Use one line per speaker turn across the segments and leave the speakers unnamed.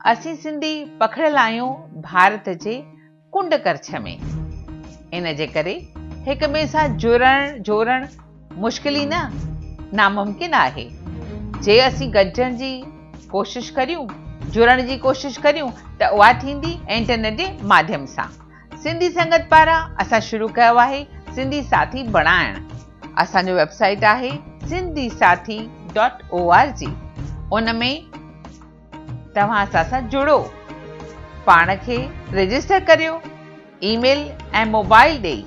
असीं सिंधी पखड़ियल आहियूं भारत जे कुंड करछ में। इन जे करे हिक ॿिए सां जोड़ण मुश्किल ई न नामुमकिन आहे। जे असीं गॾिजण जी कोशिश करियूं, जुड़ण जी कोशिश करियूं त उहा थींदी इंटरनेट जे माध्यम सां। सिंधी संगत पारां असां शुरू कयो आहे सिंधी साथी बणाइण। असांजो वेबसाइट आहे sindhisathi.org। उन में तव्हां असां सां जुड़ो, पाण खे रजिस्टर करियो, ईमेल ऐं मोबाइल ॾेई।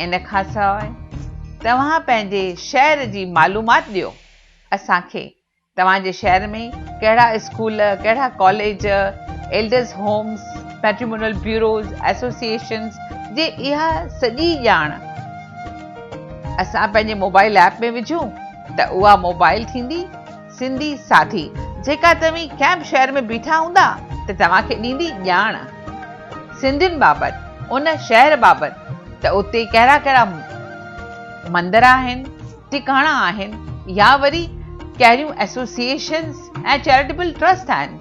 इन खां सवाइ तव्हां पंहिंजे शहर जी मालूमात ॾियो। असांखे तव्हांजे शहर में कहिड़ा स्कूल, कहिड़ा college, elders homes, matrimonial bureaus, associations जे इहा सॼी ॼाण असां पंहिंजे मोबाइल ऐप में विझूं त उहा मोबाइल थींदी सिंधी साथी, जेका तव्हीं कंहिं बि शहर में बीठा हूंदा त तव्हांखे ॾींदी ॼाण सिंधियुनि बाबति, उन शहर बाबति त उते कहिड़ा कहिड़ा मंदर आहिनि, टिकाणा आहिनि, या वरी कहिड़ियूं एसोसिएशन्स ऐं चैरिटेबल ट्रस्ट आहिनि।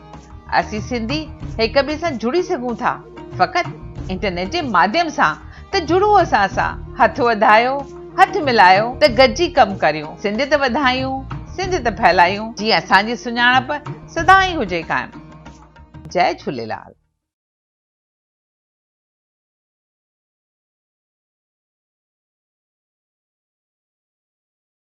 असीं सिंधी हिक ॿिए सां जुड़ी सघूं था फ़क़ति इंटरनेट जे माध्यम सां। त जुड़ो असां सां, हथ वधायो, हथ मिलायो त गॾिजी कमु करियूं, सिंधियत वधायूं, सिंधियत फैलायूं, जीअं असांजी सुञाणप सदाईं हुजे क़ाइमु। जय झूलेलाल।